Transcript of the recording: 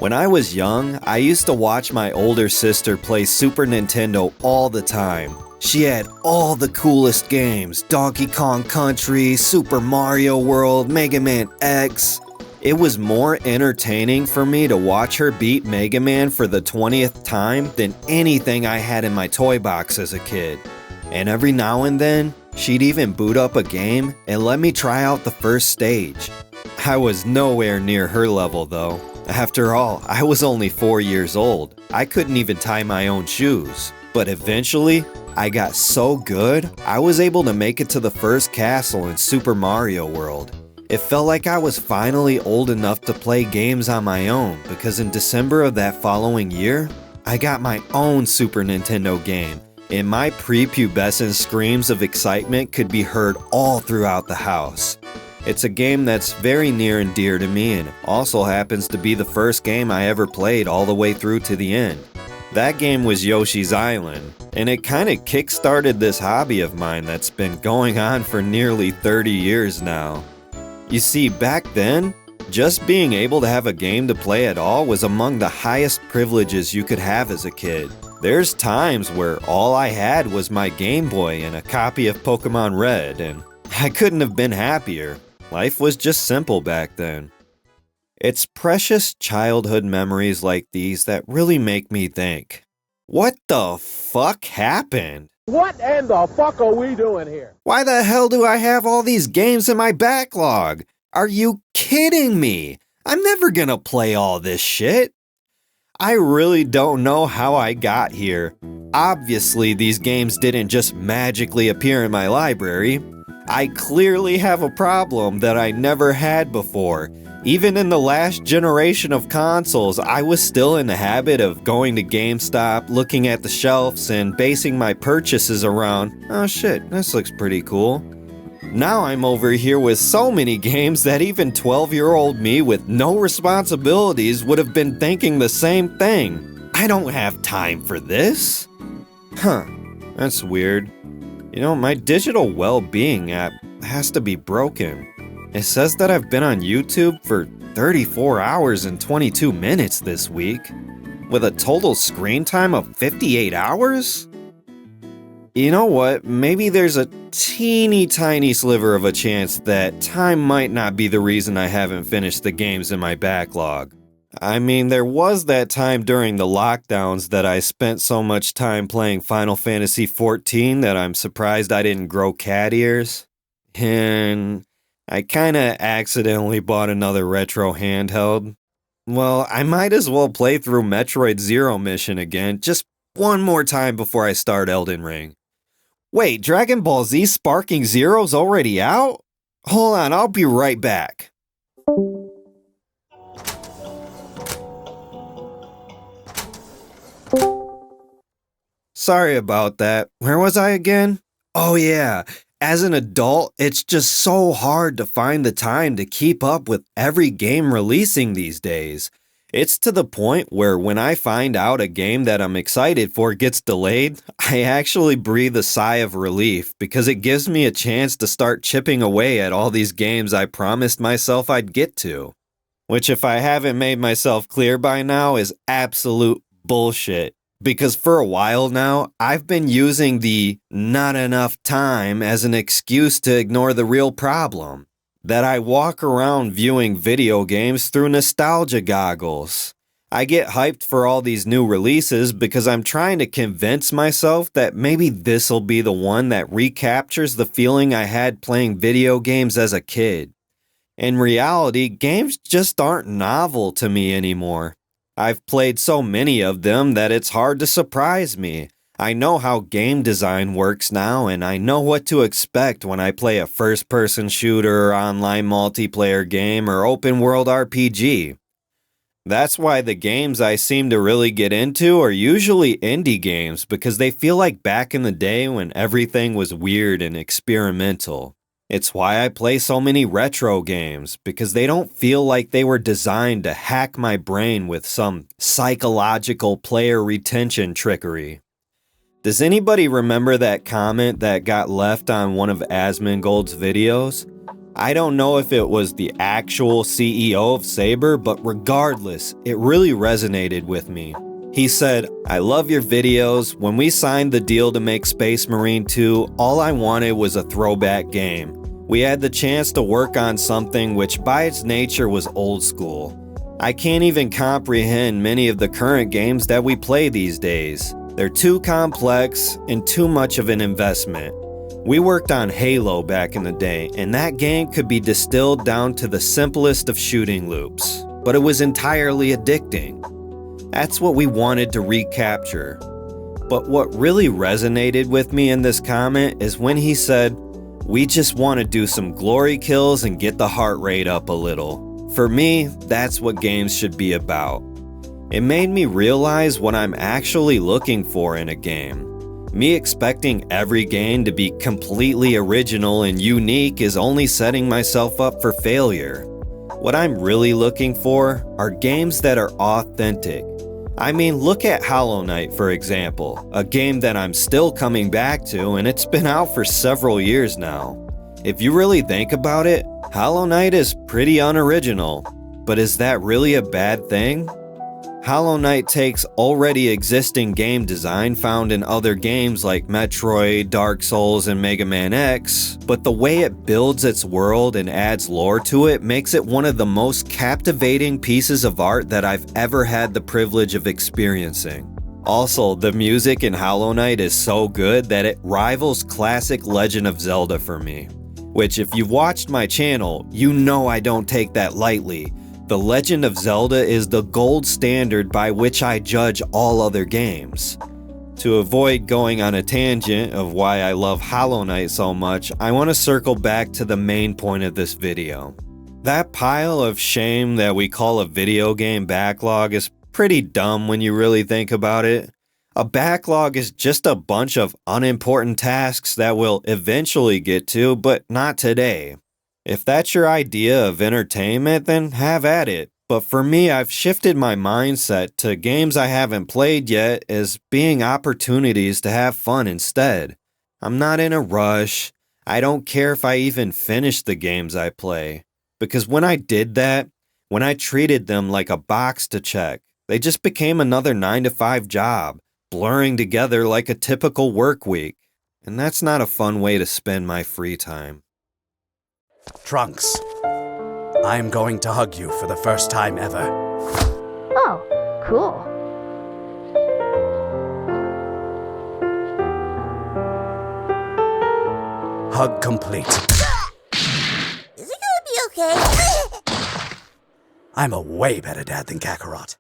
When I was young, I used to watch my older sister play Super Nintendo all the time. She had all the coolest games: Donkey Kong Country, Super Mario World, Mega Man X. It was more entertaining for me to watch her beat Mega Man for the 20th time than anything I had in my toy box as a kid. And every now and then, she'd even boot up a game and let me try out the first stage. I was nowhere near her level though. After all, I was only 4 years old. I couldn't even tie my own shoes. But eventually, I got so good, I was able to make it to the first castle in Super Mario World. It felt like I was finally old enough to play games on my own, because in December of that following year, I got my own Super Nintendo game, and my prepubescent screams of excitement could be heard all throughout the house. It's a game that's very near and dear to me, and also happens to be the first game I ever played all the way through to the end. That game was Yoshi's Island, and it kinda kick-started this hobby of mine that's been going on for nearly 30 years now. You see, back then, just being able to have a game to play at all was among the highest privileges you could have as a kid. There's times where all I had was my Game Boy and a copy of Pokemon Red, and I couldn't have been happier. Life was just simple back then. It's precious childhood memories like these that really make me think, what the fuck happened? What in the fuck are we doing here? Why the hell do I have all these games in my backlog? Are you kidding me? I'm never gonna play all this shit. I really don't know how I got here. Obviously, these games didn't just magically appear in my library. I clearly have a problem that I never had before. Even in the last generation of consoles, I was still in the habit of going to GameStop, looking at the shelves, and basing my purchases around, oh shit, this looks pretty cool. Now I'm over here with so many games that even 12-year-old me with no responsibilities would have been thinking the same thing. I don't have time for this. Huh, that's weird. You know, my digital well-being app has to be broken. It says that I've been on YouTube for 34 hours and 22 minutes this week, with a total screen time of 58 hours? You know what, maybe there's a teeny tiny sliver of a chance that time might not be the reason I haven't finished the games in my backlog. I mean, there was that time during the lockdowns that I spent so much time playing Final Fantasy XIV that I'm surprised I didn't grow cat ears. And I kinda accidentally bought another retro handheld. Well, I might as well play through Metroid Zero Mission again, just one more time before I start Elden Ring. Wait, Dragon Ball Z Sparking Zero's already out? Hold on, I'll be right back. Sorry about that. Where was I again? Oh yeah, as an adult, it's just so hard to find the time to keep up with every game releasing these days. It's to the point where when I find out a game that I'm excited for gets delayed, I actually breathe a sigh of relief because it gives me a chance to start chipping away at all these games I promised myself I'd get to. Which, if I haven't made myself clear by now, is absolute bullshit. Because for a while now, I've been using the not enough time as an excuse to ignore the real problem. That I walk around viewing video games through nostalgia goggles. I get hyped for all these new releases because I'm trying to convince myself that maybe this'll be the one that recaptures the feeling I had playing video games as a kid. In reality, games just aren't novel to me anymore. I've played so many of them that it's hard to surprise me. I know how game design works now, and I know what to expect when I play a first-person shooter, online multiplayer game, or open-world RPG. That's why the games I seem to really get into are usually indie games because they feel like back in the day when everything was weird and experimental. It's why I play so many retro games, because they don't feel like they were designed to hack my brain with some psychological player retention trickery. Does anybody remember that comment that got left on one of Asmongold's videos? I don't know if it was the actual CEO of Saber, but regardless, it really resonated with me. He said, "I love your videos. When we signed the deal to make Space Marine 2, all I wanted was a throwback game. We had the chance to work on something which by its nature was old school. I can't even comprehend many of the current games that we play these days. They're too complex and too much of an investment. We worked on Halo back in the day, and that game could be distilled down to the simplest of shooting loops, but it was entirely addicting. That's what we wanted to recapture." But what really resonated with me in this comment is when he said, "We just want to do some glory kills and get the heart rate up a little." For me, that's what games should be about. It made me realize what I'm actually looking for in a game. Me expecting every game to be completely original and unique is only setting myself up for failure. What I'm really looking for are games that are authentic. I mean, look at Hollow Knight, for example, a game that I'm still coming back to, and it's been out for several years now. If you really think about it, Hollow Knight is pretty unoriginal, but is that really a bad thing? Hollow Knight takes already existing game design found in other games like Metroid, Dark Souls, and Mega Man X, but the way it builds its world and adds lore to it makes it one of the most captivating pieces of art that I've ever had the privilege of experiencing. Also, the music in Hollow Knight is so good that it rivals classic Legend of Zelda for me. Which, if you've watched my channel, you know I don't take that lightly. The Legend of Zelda is the gold standard by which I judge all other games. To avoid going on a tangent of why I love Hollow Knight so much, I want to circle back to the main point of this video. That pile of shame that we call a video game backlog is pretty dumb when you really think about it. A backlog is just a bunch of unimportant tasks that we'll eventually get to, but not today. If that's your idea of entertainment, then have at it. But for me, I've shifted my mindset to games I haven't played yet as being opportunities to have fun instead. I'm not in a rush. I don't care if I even finish the games I play. Because when I did that, when I treated them like a box to check, they just became another 9-to-5 job, blurring together like a typical work week. And that's not a fun way to spend my free time. Trunks, I'm going to hug you for the first time ever. Oh, cool. Hug complete. Is it gonna be okay? I'm a way better dad than Kakarot.